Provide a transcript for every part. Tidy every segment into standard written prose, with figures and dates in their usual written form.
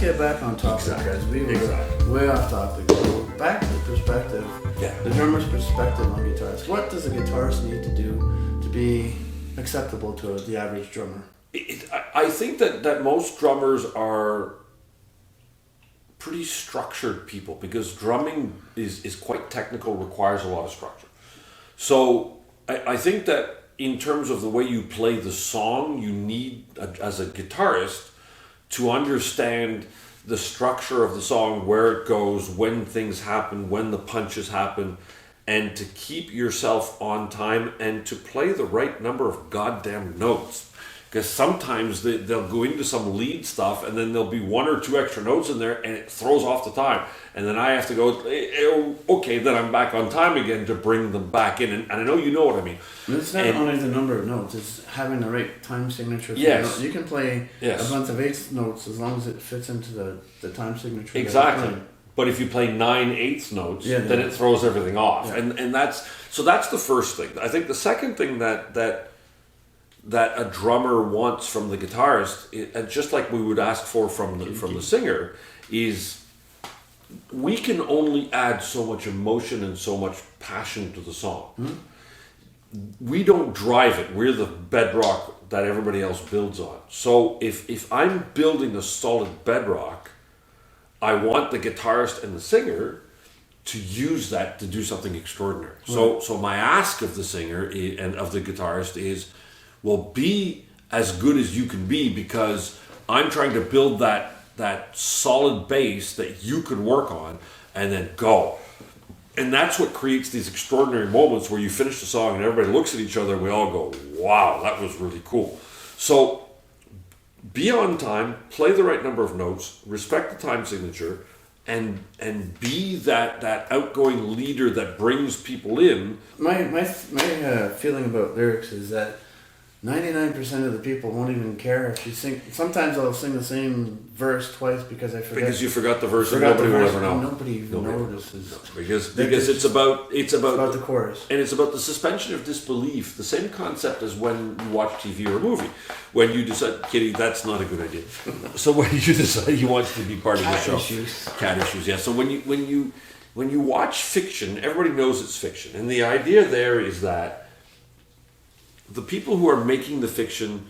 get back on topic, guys. We were way off topic. So back to the perspective, the drummer's perspective on guitars. What does a guitarist need to do to be acceptable to the average drummer? I think that most drummers are pretty structured people, because drumming is quite technical, requires a lot of structure. So I think that in terms of the way you play the song, you need, as a guitarist, to understand the structure of the song, where it goes, when things happen, when the punches happen, and to keep yourself on time and to play the right number of goddamn notes. Because sometimes they'll go into some lead stuff and then there'll be one or two extra notes in there and it throws off the time. And then I have to go, okay, then I'm back on time again to bring them back in. And I know you know what I mean. It's not only the number of notes, it's having the right time signature. Yes. You can play a bunch of eighth notes as long as it fits into the time signature. Exactly. But if you play 9/8 notes, then it throws everything off. Yeah. And that's the first thing. I think the second thing that a drummer wants from the guitarist, and just like we would ask for from the singer, is we can only add so much emotion and so much passion to the song. Mm-hmm. We don't drive it. We're the bedrock that everybody else builds on. So if I'm building a solid bedrock, I want the guitarist and the singer to use that to do something extraordinary. Mm-hmm. So my ask of the singer and of the guitarist is, well, be as good as you can be, because I'm trying to build that solid base that you can work on, and then go. And that's what creates these extraordinary moments where you finish the song and everybody looks at each other and we all go, wow, that was really cool. So be on time, play the right number of notes, respect the time signature, and be that outgoing leader that brings people in. My feeling about lyrics is that 99% of the people won't even care if you sing. Sometimes I'll sing the same verse twice because I forget. Because you forgot the verse and nobody will ever know. Nobody notices. No, because it's about the chorus. And it's about the suspension of disbelief. The same concept as when you watch TV or a movie. When you decide, Kitty, that's not a good idea. So when you decide you want to be part of the show. Cat issues, yeah. So when you watch fiction, everybody knows it's fiction. And the idea there is that the people who are making the fiction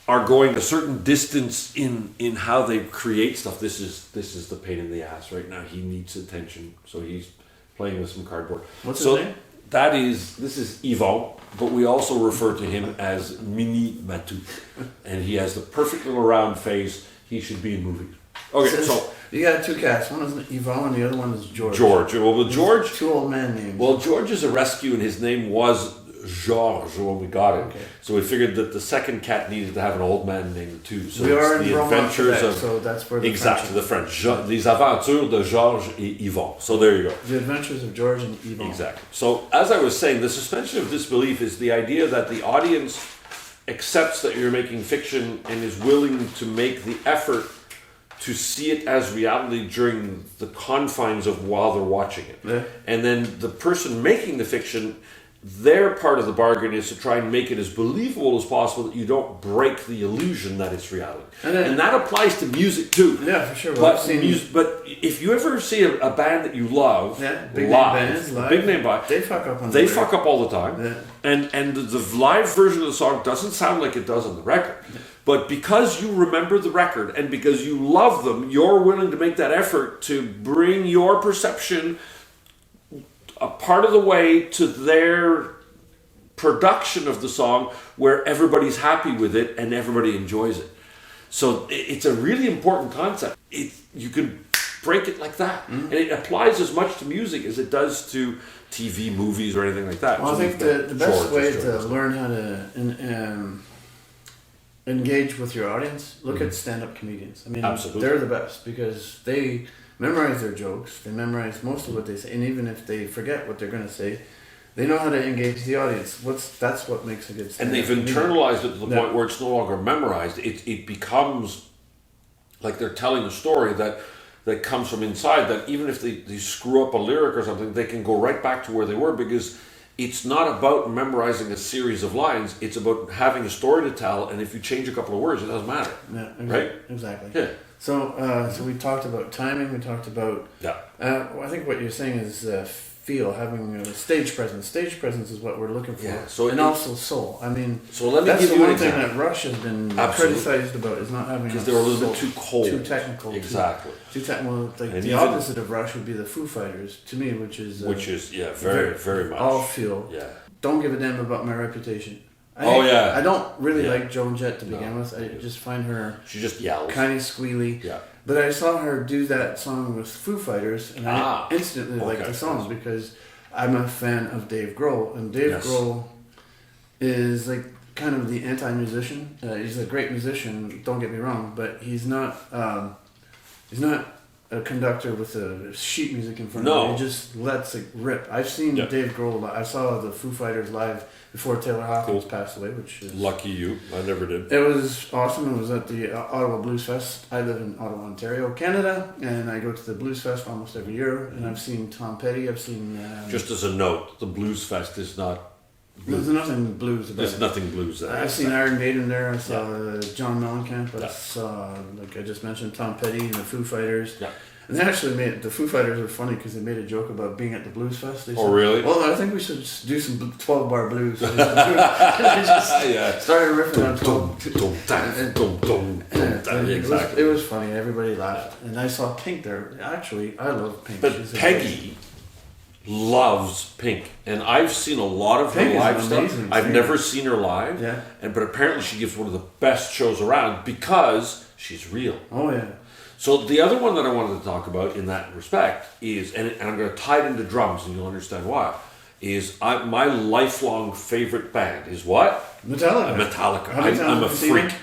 are going a certain distance in how they create stuff. This is the pain in the ass right now. He needs attention, so he's playing with some cardboard. What's his name? This is Yvon, but we also refer to him as Mini Matou, and he has the perfect little round face. He should be in movies. Okay, so you got two cats. One is Yvon, and the other one is George. Well, George. Two old man names. Well, George is a rescue, and his name was Georges when we got it. Okay. So we figured that the second cat needed to have an old man named too. So we are in the adventures of so that's where the French. Les aventures de Georges et Yvon. So there you go. The adventures of George and Yvon. Exactly. So as I was saying, the suspension of disbelief is the idea that the audience accepts that you're making fiction and is willing to make the effort to see it as reality during the confines of while they're watching it. Yeah. And then the person making the fiction, their part of the bargain is to try and make it as believable as possible, that you don't break the illusion that it's reality. And that applies to music too. Yeah, for sure. But if you ever see a band that you love, big name band, they fuck up all the time. Yeah. And the live version of the song doesn't sound like it does on the record. Yeah. But because you remember the record and because you love them, you're willing to make that effort to bring your perception a part of the way to their production of the song where everybody's happy with it and everybody enjoys it. So it's a really important concept. You can break it like that. Mm-hmm. And it applies as much to music as it does to TV, movies, or anything like that. Well, so I think the best way to learn how to engage with your audience, look at stand-up comedians. I mean, absolutely. They're the best because they memorize their jokes, they memorize most of what they say, and even if they forget what they're going to say, they know how to engage the audience. That's what makes a good stand-up. And they've internalized it to the point where it's no longer memorized. It becomes like they're telling a story that comes from inside, that even if they screw up a lyric or something, they can go right back to where they were because it's not about memorizing a series of lines. It's about having a story to tell, and if you change a couple of words, it doesn't matter. Yeah, right? Exactly. Yeah. So we talked about timing. We talked about. Yeah. I think what you're saying is feel, having a stage presence. Stage presence is what we're looking for. Yeah. So and also soul. I mean, so let me that's give the you one an thing example. that Rush has been Absolutely. criticized about is not having because they were a little bit too cold, too technical. Exactly. Too technical. Like And the even- opposite of Rush would be the Foo Fighters to me, which is very much all feel. Yeah. Don't give a damn about my reputation. Yeah. I don't really Yeah. like Joan Jett to begin with. I just find her She just yells. kind of squealy. Yeah. But I saw her do that song with Foo Fighters, and I instantly liked the song because I'm a fan of Dave Grohl, and Dave Grohl is like kind of the anti-musician. He's a great musician, don't get me wrong, but he's not a conductor with a sheet music in front of him. He just lets it rip. I've seen Dave Grohl. I saw the Foo Fighters live before Taylor Hawkins passed away, which is lucky you. I never did. It was awesome. It was at the Ottawa Blues Fest. I live in Ottawa, Ontario, Canada, and I go to the Blues Fest almost every year. And I've seen Tom Petty. I've seen. Just as a note, the Blues Fest is not. There's nothing blues about it. There's nothing blues there. I've seen Iron Maiden there. I saw John Mellencamp. I saw, like I just mentioned, Tom Petty and the Foo Fighters. Yeah. And they actually the Foo Fighters were funny because they made a joke about being at the Blues Fest. They said, really? Well, I think we should just do some 12-bar blues. So they just started riffing on 12. Exactly. It was funny. Everybody laughed. And I saw Pink there. Actually, I love Pink. But Peggy loves Pink, and I've seen a lot of her live stuff. I've never seen her live, but apparently she gives one of the best shows around because she's real. Oh yeah. So the other one that I wanted to talk about in that respect is, and I'm going to tie it into drums, and you'll understand why. Is my lifelong favorite band is what? Metallica. I'm a freak.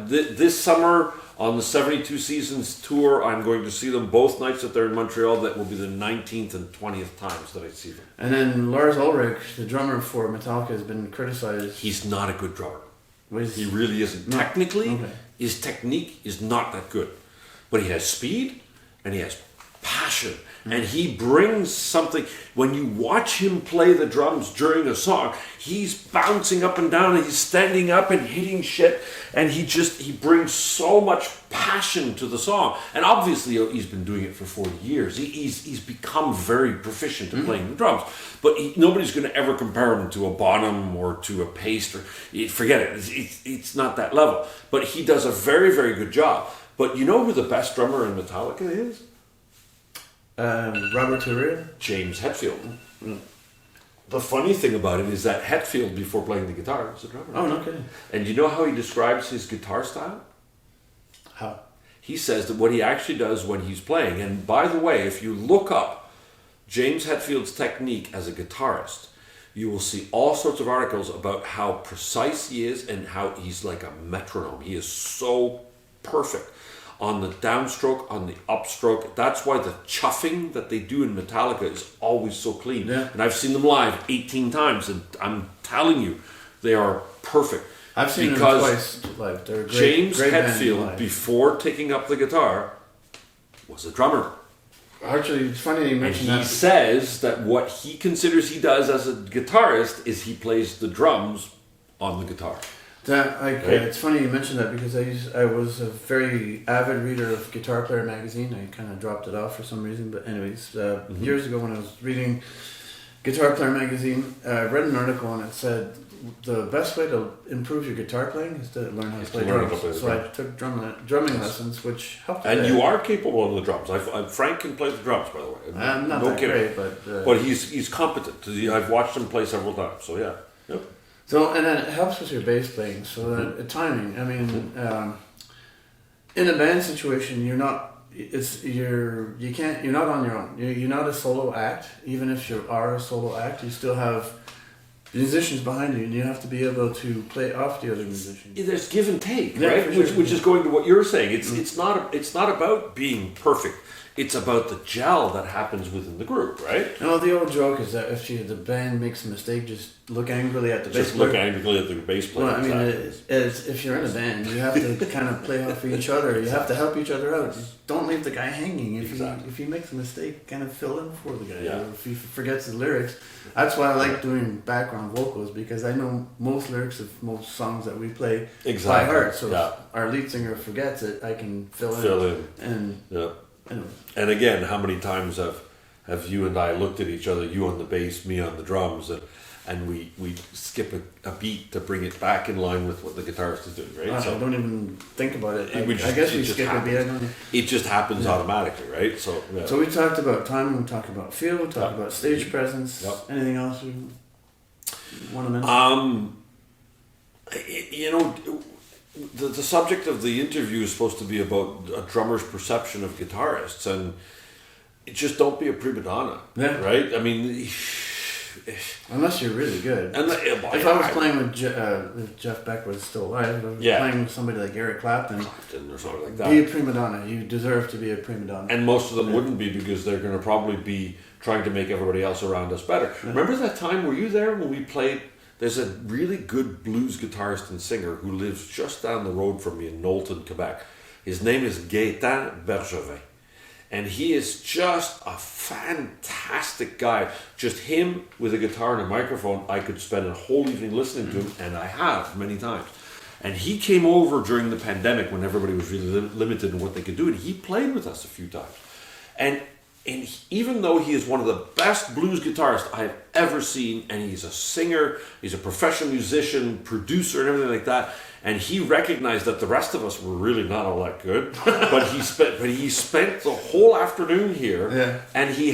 This summer on the 72 Seasons tour, I'm going to see them both nights that they're in Montreal. That will be the 19th and 20th times that I see them. And then Lars Ulrich, the drummer for Metallica, has been criticized. He's not a good drummer. He He really isn't. Technically, his technique is not that good. But he has speed and he has passion. And he brings something. When you watch him play the drums during a song, he's bouncing up and down and he's standing up and hitting shit. And he brings so much passion to the song. And obviously he's been doing it for 40 years. He's become very proficient at playing the drums. But nobody's going to ever compare him to a Bonham or to a Paste. Forget it. It's not that level. But he does a very, very good job. But you know who the best drummer in Metallica is? Robert Turrier? James Hetfield. The funny thing about it is that Hetfield, before playing the guitar, was a drummer. Oh, no kidding. And you know how he describes his guitar style? How? He says that what he actually does when he's playing, and by the way, if you look up James Hetfield's technique as a guitarist, you will see all sorts of articles about how precise he is and how he's like a metronome. He is so perfect on the downstroke, on the upstroke. That's why the chuffing that they do in Metallica is always so clean. Yeah. And I've seen them live 18 times, and I'm telling you, they are perfect. I've seen them twice live. They're great, James great Hetfield, before taking up the guitar, was a drummer. Actually, it's funny you mentioned that. He says that what he considers he does as a guitarist is he plays the drums on the guitar. It's funny you mentioned that because I was a very avid reader of Guitar Player magazine. I kind of dropped it off for some reason, but anyways, years ago when I was reading Guitar Player magazine, I read an article and it said the best way to improve your guitar playing is to learn how to play drums. So I took drumming lessons, which helped. And you are capable on the drums. Frank can play the drums, by the way. I'm not that great, but but he's competent. I've watched him play several times. So yeah. Yep. So and then it helps with your bass playing. So that timing. I mean, in a band situation, you're not on your own. You're not a solo act. Even if you are a solo act, you still have musicians behind you, and you have to be able to play off the other musicians. There's give and take, right? Sure. Which is going to what you're saying. It's not about being perfect. It's about the gel that happens within the group, right? No, the old joke is that if the band makes a mistake, just look angrily at the bass player. Just look angrily at the bass player. Well, I mean, if you're in a band, you have to kind of play off each other. You have to help each other out. Just don't leave the guy hanging. If he makes a mistake, kind of fill in for the guy. Yeah. Or if he forgets his lyrics, That's why I like doing background vocals, because I know most lyrics of most songs that we play by heart. So if our lead singer forgets it, I can fill in. And anyway. And again, how many times have you and I looked at each other, you on the bass, me on the drums, and we skip a beat to bring it back in line with what the guitarist is doing, right? So I don't even think about it. I guess we skip a beat. It just happens automatically, right? So So we talked about timing, we talked about feel, we talked about stage presence. Anything else you want to mention? You know, the subject of the interview is supposed to be about a drummer's perception of guitarists, and just don't be a prima donna, right? I mean, unless you're really good. If I was playing with Jeff Beck was still alive, if I was playing with somebody like Eric Clapton or something like that, be a prima donna. You deserve to be a prima donna. And most of them wouldn't be, because they're going to probably be trying to make everybody else around us better. Remember that time, were you there when we played? There's a really good blues guitarist and singer who lives just down the road from me in Knowlton, Quebec. His name is Bergevin. And he is just a fantastic guy. Just him with a guitar and a microphone, I could spend a whole evening listening to him, and I have many times. And he came over during the pandemic when everybody was really limited in what they could do, and he played with us a few times. And even though he is one of the best blues guitarists I've ever seen, and he's a singer, he's a professional musician, producer, and everything like that, and he recognized that the rest of us were really not all that good, but he spent the whole afternoon here, and he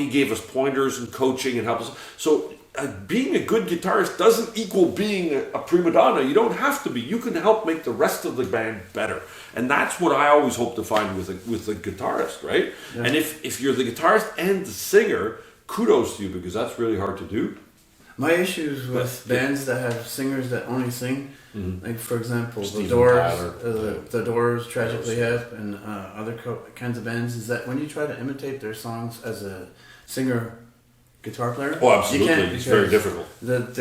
gave us pointers and coaching and helped us. So being a good guitarist doesn't equal being a prima donna. You don't have to be. You can help make the rest of the band better. And that's what I always hope to find with a guitarist, right? Yeah. And if you're the guitarist and the singer, kudos to you, because that's really hard to do. My issues with bands that have singers that only sing, like for example, Steven the Doors, Tragically Hip, and other kinds of bands, is that when you try to imitate their songs as a singer guitar player, absolutely, you can't, it's very difficult. That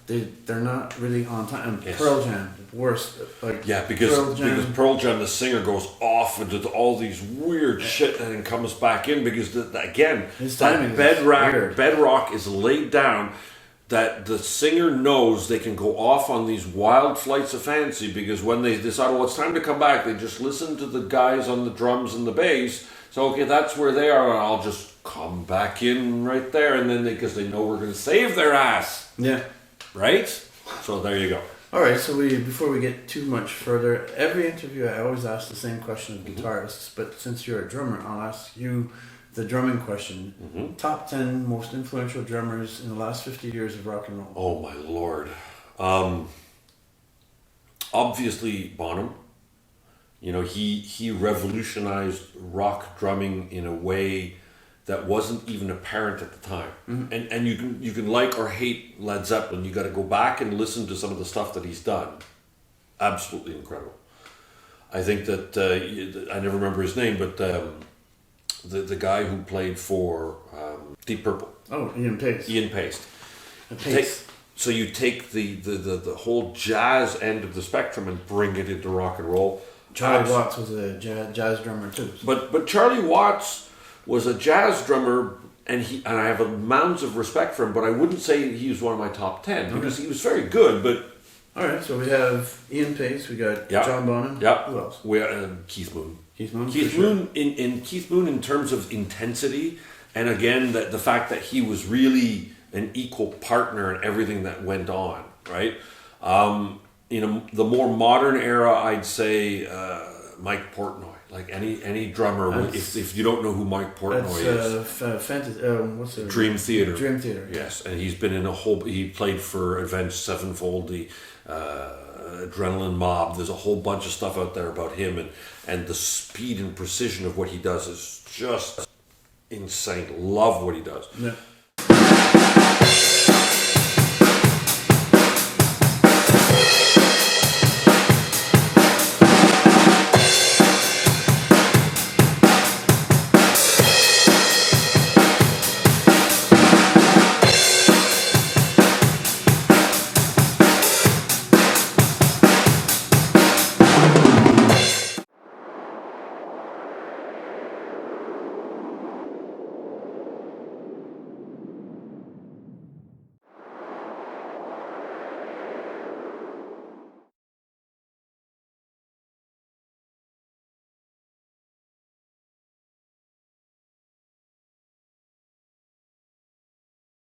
they're not really on time. And Pearl Jam, worst. Because Pearl Jam, the singer goes off and does all these weird shit and then comes back in, because his timing bedrock is laid down, that the singer knows they can go off on these wild flights of fancy, because when they decide, it's time to come back, they just listen to the guys on the drums and the bass. So, okay, that's where they are, and I'll just come back in right there, and then because they know we're going to save their ass. Yeah. Right? So there you go. All right, so before we get too much further, every interview I always ask the same question of guitarists, but since you're a drummer, I'll ask you the drumming question. Top 10 most influential drummers in the last 50 years of rock and roll. Oh my Lord. Obviously Bonham. You know, he revolutionized rock drumming in a way that wasn't even apparent at the time. And you can like or hate Led Zeppelin. You got to go back and listen to some of the stuff that he's done. Absolutely incredible. I think that I never remember his name, but the guy who played for Deep Purple. Oh, Ian Pace. Ian Pace. So you take the whole jazz end of the spectrum and bring it into rock and roll. Charlie Watts was a jazz drummer too. So. But Charlie Watts was a jazz drummer, and I have mounds of respect for him, but I wouldn't say he was one of my top 10, because he was very good, but... All right, so we have Ian Pace, we got John Bonham. Yeah. Who else? We Keith Moon. Keith Moon. Keith Moon, Keith Moon in terms of intensity, and again the fact that he was really an equal partner in everything that went on, right? The more modern era, I'd say Mike Portnoy. Like any drummer, if you don't know who Mike Portnoy is, what's it? Dream Theater. Dream Theater. Yes, and he's been in he played for Avenged Sevenfold, the Adrenaline Mob. There's a whole bunch of stuff out there about him, and the speed and precision of what he does is just insane. Love what he does. Yeah.